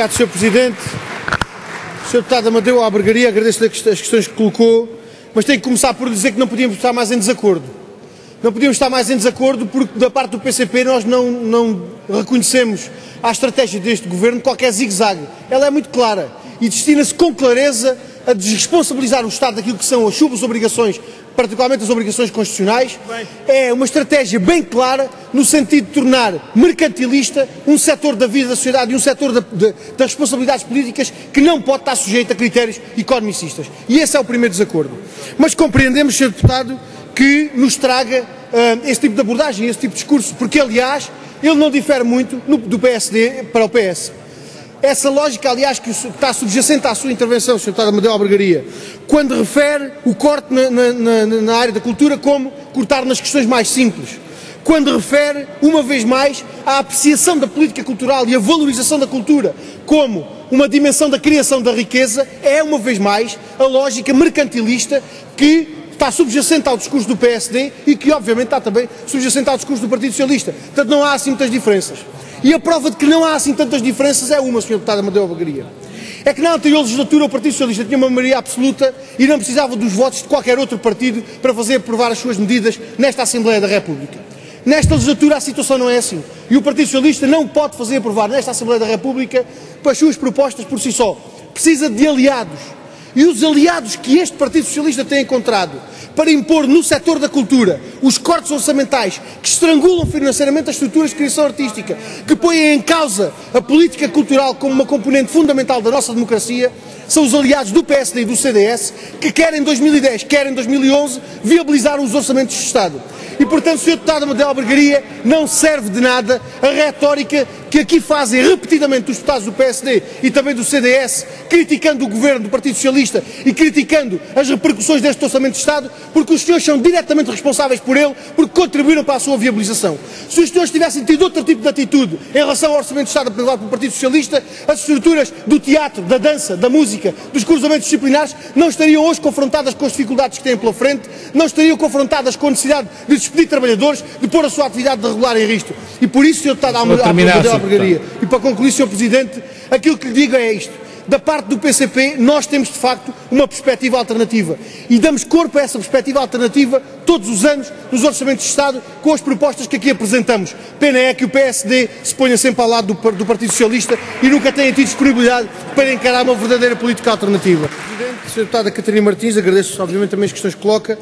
Obrigado, Sr. Presidente. Sr. Deputado Amadeu Albergaria, agradeço-lhe as questões que colocou, mas tenho que começar por dizer que não podíamos estar mais em desacordo. Não podíamos estar mais em desacordo porque, da parte do PCP, nós não reconhecemos à estratégia deste Governo qualquer zigue-zague. Ela é muito clara e destina-se com clareza a desresponsabilizar o Estado daquilo que são as suas obrigações, particularmente as obrigações constitucionais. É uma estratégia bem clara no sentido de tornar mercantilista um setor da vida da sociedade e um setor das responsabilidades políticas que não pode estar sujeito a critérios economicistas. E esse é o primeiro desacordo. Mas compreendemos, Sr. Deputado, que nos traga esse tipo de abordagem, esse tipo de discurso, porque, aliás, ele não difere muito do PSD para o PS. Essa lógica, aliás, que está subjacente à sua intervenção, Sr. Deputado Amadeu Albergaria, quando refere o corte na área da cultura como cortar nas questões mais simples, quando refere, uma vez mais, a apreciação da política cultural e a valorização da cultura como uma dimensão da criação da riqueza, é, uma vez mais, a lógica mercantilista que está subjacente ao discurso do PSD e que, obviamente, está também subjacente ao discurso do Partido Socialista. Portanto, não há assim muitas diferenças. E a prova de que não há assim tantas diferenças é uma, Sr. Deputado Amadeu Albergaria. É que na anterior legislatura o Partido Socialista tinha uma maioria absoluta e não precisava dos votos de qualquer outro partido para fazer aprovar as suas medidas nesta Assembleia da República. Nesta legislatura a situação não é assim. E o Partido Socialista não pode fazer aprovar nesta Assembleia da República as suas propostas por si só. Precisa de aliados. E os aliados que este Partido Socialista tem encontrado para impor no setor da cultura os cortes orçamentais que estrangulam financeiramente as estruturas de criação artística, que põem em causa a política cultural como uma componente fundamental da nossa democracia, são os aliados do PSD e do CDS, que quer em 2010, quer em 2011, viabilizar os orçamentos de Estado. E, portanto, Sr. Deputado Amadeu Albergaria, não serve de nada a retórica que aqui fazem repetidamente os deputados do PSD e também do CDS, criticando o Governo do Partido Socialista e criticando as repercussões deste Orçamento de Estado, porque os senhores são diretamente responsáveis por ele, porque contribuíram para a sua viabilização. Se os senhores tivessem tido outro tipo de atitude em relação ao Orçamento de Estado aprovado pelo Partido Socialista, as estruturas do teatro, da dança, da música, dos cruzamentos disciplinares, não estariam hoje confrontadas com as dificuldades que têm pela frente, não estariam confrontadas com a necessidade de despedir trabalhadores, de pôr a sua atividade regular em risco. E por isso, Sr. Deputado Amadeu Albergaria, e para concluir, Sr. Presidente, aquilo que lhe digo é isto. Da parte do PCP, nós temos de facto uma perspectiva alternativa e damos corpo a essa perspectiva alternativa todos os anos nos orçamentos de Estado com as propostas que aqui apresentamos. Pena é que o PSD se ponha sempre ao lado do Partido Socialista e nunca tenha tido disponibilidade para encarar uma verdadeira política alternativa. Presidente, Sra. Deputada Catarina Martins, agradeço obviamente também as questões que coloca.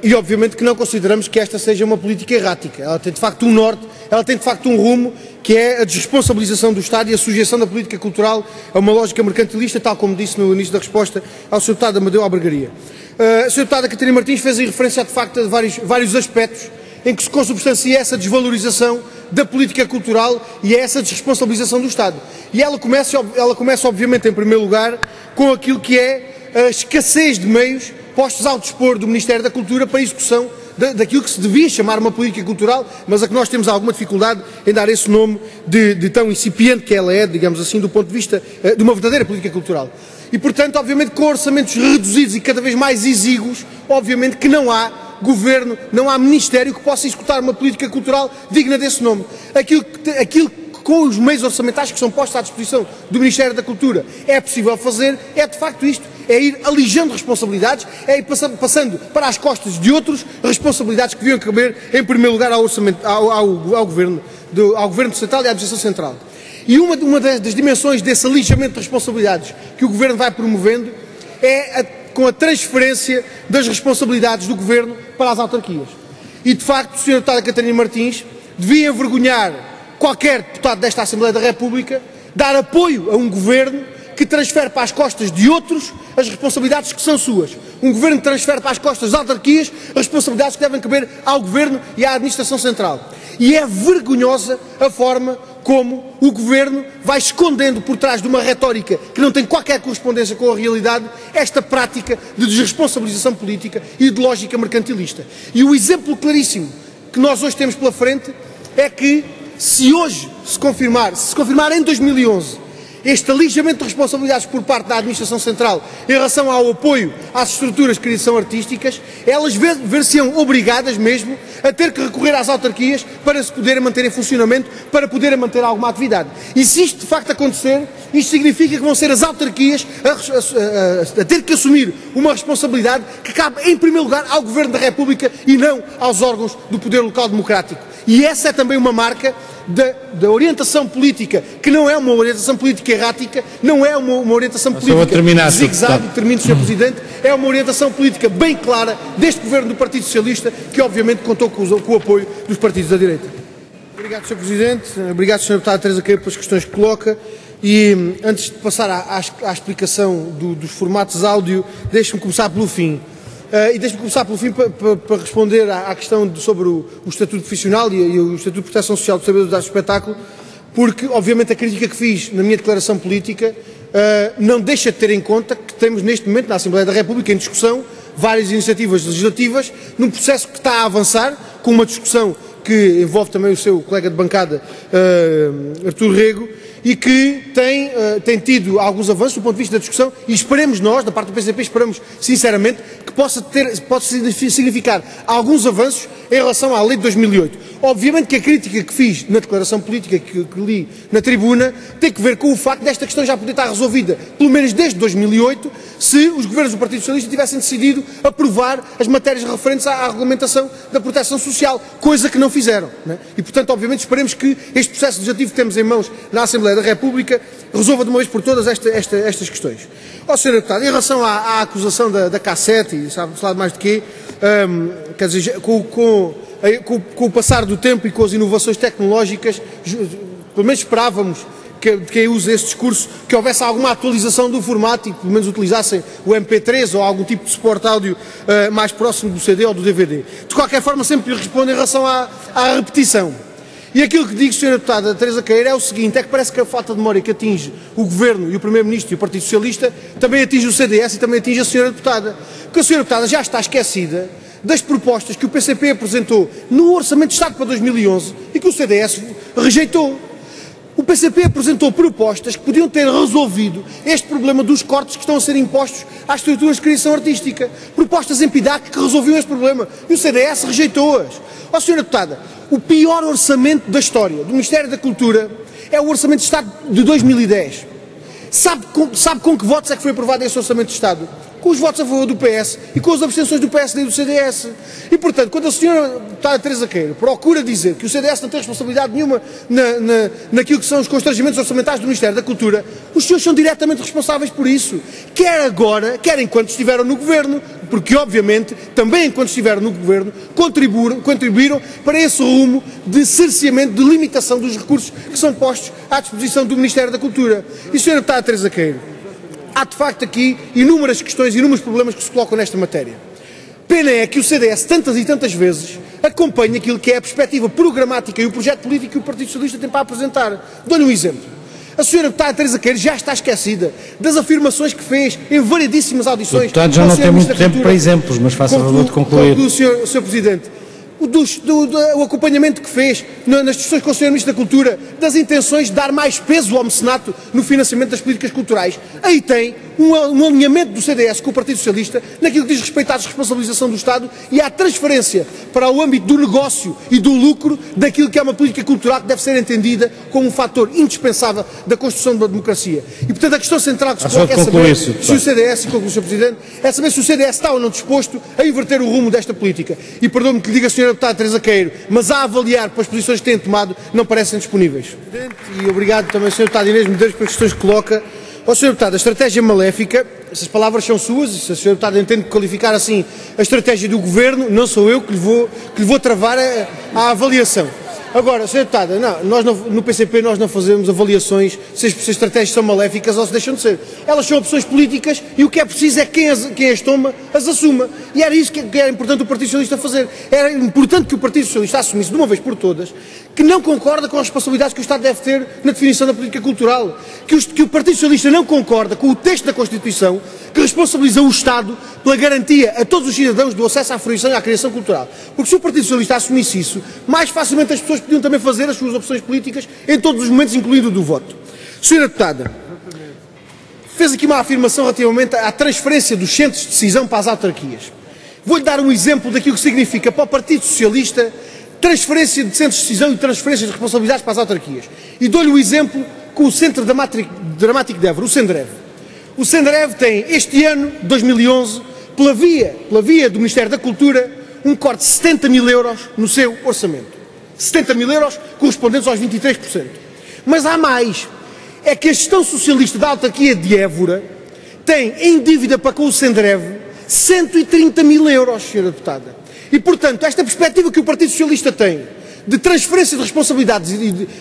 E obviamente que não consideramos que esta seja uma política errática. Ela tem de facto um norte, ela tem de facto um rumo, que é a desresponsabilização do Estado e a sujeição da política cultural a uma lógica mercantilista, tal como disse no início da resposta ao Sr. Deputado Amadeu Albergaria. A Sra. Deputada Catarina Martins fez aí referência de facto a vários aspectos em que se consubstancia essa desvalorização da política cultural e essa desresponsabilização do Estado. E ela começa obviamente em primeiro lugar com aquilo que é a escassez de meios postos ao dispor do Ministério da Cultura para a execução daquilo que se devia chamar uma política cultural, mas a que nós temos alguma dificuldade em dar esse nome de tão incipiente que ela é, digamos assim, do ponto de vista de uma verdadeira política cultural. E, portanto, obviamente, com orçamentos reduzidos e cada vez mais exíguos, obviamente que não há governo, não há ministério que possa executar uma política cultural digna desse nome. Aquilo com os meios orçamentais que são postos à disposição do Ministério da Cultura é possível fazer, é de facto isto, é ir alijando responsabilidades, é ir passando para as costas de outros responsabilidades que deviam caber em primeiro lugar ao Governo Central e à Administração Central. E uma das dimensões desse alijamento de responsabilidades que o Governo vai promovendo é com a transferência das responsabilidades do Governo para as autarquias. E de facto, Sra. Deputada Catarina Martins devia envergonhar qualquer deputado desta Assembleia da República dar apoio a um Governo que transfere para as costas de outros as responsabilidades que são suas. Um Governo que transfere para as costas das autarquias as responsabilidades que devem caber ao Governo e à Administração Central. E é vergonhosa a forma como o Governo vai escondendo por trás de uma retórica que não tem qualquer correspondência com a realidade esta prática de desresponsabilização política e de lógica mercantilista. E o exemplo claríssimo que nós hoje temos pela frente é que se confirmar em 2011 este alijamento de responsabilidades por parte da Administração Central em relação ao apoio às estruturas de criação artísticas, elas ver-se-ão obrigadas mesmo a ter que recorrer às autarquias para se poderem manter em funcionamento, para poderem manter alguma atividade. E se isto de facto acontecer, isto significa que vão ser as autarquias a ter que assumir uma responsabilidade que cabe em primeiro lugar ao Governo da República e não aos órgãos do poder local democrático. E essa é também uma marca da orientação política, que não é uma orientação política errática, não é uma orientação política de zigue-zague, termino, Sr. Presidente, é uma orientação política bem clara deste Governo do Partido Socialista, que obviamente contou com o apoio dos partidos da direita. Obrigado, Sr. Presidente, obrigado, Sr. Deputado Teresa Queiro, pelas questões que coloca. E antes de passar à explicação dos formatos áudio, deixe-me começar pelo fim. E deixe-me começar pelo fim para responder à questão sobre o Estatuto Profissional e o Estatuto de Proteção Social dos Trabalhadores do Espetáculo, porque, obviamente, a crítica que fiz na minha declaração política não deixa de ter em conta que temos, neste momento, na Assembleia da República, em discussão, várias iniciativas legislativas, num processo que está a avançar, com uma discussão que envolve também o seu colega de bancada, Artur Rego, e que tem tido alguns avanços do ponto de vista da discussão, e esperemos nós, da parte do PCP, esperamos sinceramente que possa significar alguns avanços em relação à lei de 2008. Obviamente que a crítica que fiz na declaração política que li na tribuna tem que ver com o facto desta questão já poder estar resolvida, pelo menos desde 2008, se os governos do Partido Socialista tivessem decidido aprovar as matérias referentes à regulamentação da proteção social, coisa que não fizeram, né? E, portanto, obviamente, esperemos que este processo legislativo que temos em mãos na Assembleia da República resolva de uma vez por todas estas questões. Ó, Sr. Deputado, em relação à acusação da cassete, e sabe-se lá de mais de quê, quer dizer, com o passar do tempo e com as inovações tecnológicas, pelo menos esperávamos de quem usa esse discurso, que houvesse alguma atualização do formato e que pelo menos utilizassem o MP3 ou algum tipo de suporte áudio mais próximo do CD ou do DVD. De qualquer forma, sempre lhe respondo em relação à repetição. E aquilo que digo, Sra. Deputada Teresa Queiro, é o seguinte, é que parece que a falta de memória que atinge o Governo e o Primeiro-Ministro e o Partido Socialista também atinge o CDS e também atinge a Sra. Deputada. Porque a Sra. Deputada já está esquecida das propostas que o PCP apresentou no Orçamento de Estado para 2011 e que o CDS rejeitou. O PCP apresentou propostas que podiam ter resolvido este problema dos cortes que estão a ser impostos às estruturas de criação artística. Propostas em PIDAC que resolviam este problema e o CDS rejeitou-as. Ó, Sra. Deputada, o pior orçamento da história do Ministério da Cultura é o Orçamento de Estado de 2010. Sabe com que votos é que foi aprovado esse Orçamento de Estado? Com os votos a favor do PS e com as abstenções do PSD e do CDS. E, portanto, quando a Sra. Deputada Teresa Queiro procura dizer que o CDS não tem responsabilidade nenhuma naquilo que são os constrangimentos orçamentais do Ministério da Cultura, os senhores são diretamente responsáveis por isso. Quer agora, quer enquanto estiveram no Governo, porque, obviamente, também enquanto estiveram no Governo, contribuíram para esse rumo de cerceamento, de limitação dos recursos que são postos à disposição do Ministério da Cultura. E, Sra. Deputada Teresa Queiro, há de facto aqui inúmeras questões, inúmeros problemas que se colocam nesta matéria. Pena é que o CDS tantas e tantas vezes acompanha aquilo que é a perspectiva programática e o projeto político que o Partido Socialista tem para apresentar. Dou-lhe um exemplo. A Sra. Deputada Teresa Queiro já está esquecida das afirmações que fez em variedíssimas audições. O deputado já não tem muito tempo para exemplos, mas faça favor de concluir. Sr. Presidente. O acompanhamento que fez nas discussões com o Sr. Ministro da Cultura das intenções de dar mais peso ao mecenato no financiamento das políticas culturais. Aí tem um alinhamento do CDS com o Partido Socialista naquilo que diz respeito à responsabilização do Estado e à transferência para o âmbito do negócio e do lucro daquilo que é uma política cultural que deve ser entendida como um fator indispensável da construção de uma democracia. E, portanto, a questão central que se coloca é saber se o CDS, e concluo, Sr. Presidente, é saber se o CDS está ou não disposto a inverter o rumo desta política. E perdoe-me que lhe diga, Sra. Deputada Teresa Queiro, mas a avaliar pelas posições que têm tomado, não parecem disponíveis. E obrigado também, Sr. Deputado Inês Medeiros, pelas questões que coloca. Ó, Sr. Deputado, a estratégia maléfica, essas palavras são suas, e se a Sra. Deputada entende qualificar assim a estratégia do Governo, não sou eu que lhe vou travar a avaliação. Agora, Sra. Deputada, nós no PCP nós não fazemos avaliações se as estratégias são maléficas ou se deixam de ser. Elas são opções políticas e o que é preciso é que quem as toma as assuma. E era isso que era importante o Partido Socialista fazer. Era importante que o Partido Socialista assumisse de uma vez por todas que não concorda com as responsabilidades que o Estado deve ter na definição da política cultural. Que o Partido Socialista não concorda com o texto da Constituição que responsabiliza o Estado pela garantia a todos os cidadãos do acesso à fruição e à criação cultural. Porque se o Partido Socialista assumisse isso, mais facilmente as pessoas podiam também fazer as suas opções políticas em todos os momentos, incluindo o do voto. Sra. Deputada, fez aqui uma afirmação relativamente à transferência dos centros de decisão para as autarquias. Vou-lhe dar um exemplo daquilo que significa para o Partido Socialista transferência de centros de decisão e transferência de responsabilidades para as autarquias. E dou-lhe o exemplo com o Centro Dramático de Évora, o Sendrev. O Sendrev tem, este ano, 2011, pela via do Ministério da Cultura, um corte de 70 mil euros no seu orçamento. 70 mil euros correspondentes aos 23%. Mas há mais. É que a gestão socialista da autarquia de Évora tem em dívida para com o Sendrev 130 mil euros, senhora deputada. E, portanto, esta perspectiva que o Partido Socialista tem de transferência de responsabilidades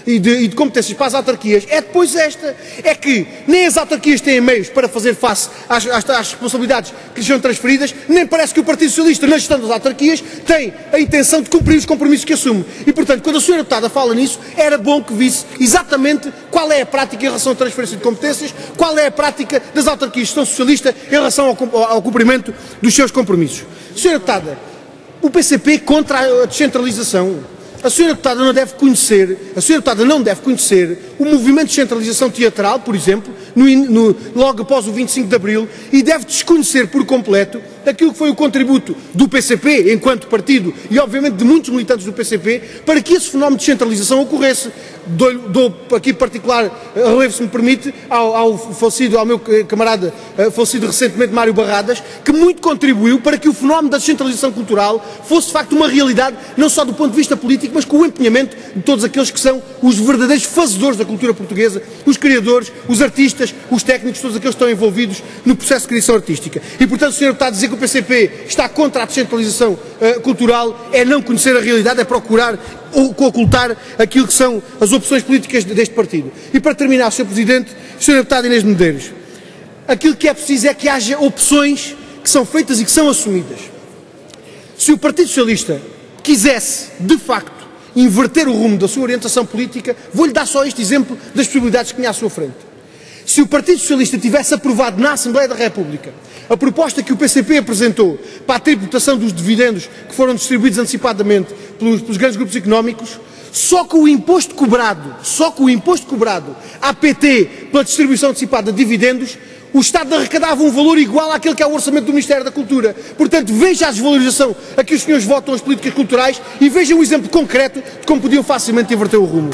e de competências para as autarquias é depois esta, é que nem as autarquias têm meios para fazer face às responsabilidades que lhes são transferidas, nem parece que o Partido Socialista, na gestão das autarquias, tem a intenção de cumprir os compromissos que assume. E, portanto, quando a senhora deputada fala nisso, era bom que visse exatamente qual é a prática em relação à transferência de competências, qual é a prática das autarquias de gestão socialista em relação ao cumprimento dos seus compromissos. Senhora deputada, o PCP contra a descentralização. A senhora deputada não deve conhecer o movimento de descentralização teatral, por exemplo, logo após o 25 de Abril, e deve desconhecer por completo aquilo que foi o contributo do PCP, enquanto partido, e obviamente de muitos militantes do PCP, para que esse fenómeno de descentralização ocorresse. Dou aqui particular relevo, se me permite, ao meu camarada falecido recentemente, Mário Barradas, que muito contribuiu para que o fenómeno da descentralização cultural fosse de facto uma realidade, não só do ponto de vista político, mas com o empenhamento de todos aqueles que são os verdadeiros fazedores da cultura portuguesa, os criadores, os artistas, os técnicos, todos aqueles que estão envolvidos no processo de criação artística. E, portanto, o senhor está a dizer que o PCP está contra a descentralização cultural, é não conhecer a realidade, é procurar ocultar aquilo que são as opções políticas deste partido. E para terminar, Sr. Presidente, Sra. Deputada Inês de Medeiros, aquilo que é preciso é que haja opções que são feitas e que são assumidas. Se o Partido Socialista quisesse, de facto, inverter o rumo da sua orientação política, vou-lhe dar só este exemplo das possibilidades que tinha à sua frente. Se o Partido Socialista tivesse aprovado na Assembleia da República a proposta que o PCP apresentou para a tributação dos dividendos que foram distribuídos antecipadamente pelos grandes grupos económicos, só com o imposto cobrado à PT pela distribuição antecipada de dividendos, o Estado arrecadava um valor igual àquele que é o orçamento do Ministério da Cultura. Portanto, veja a desvalorização a que os senhores votam as políticas culturais e vejam um exemplo concreto de como podiam facilmente inverter o rumo.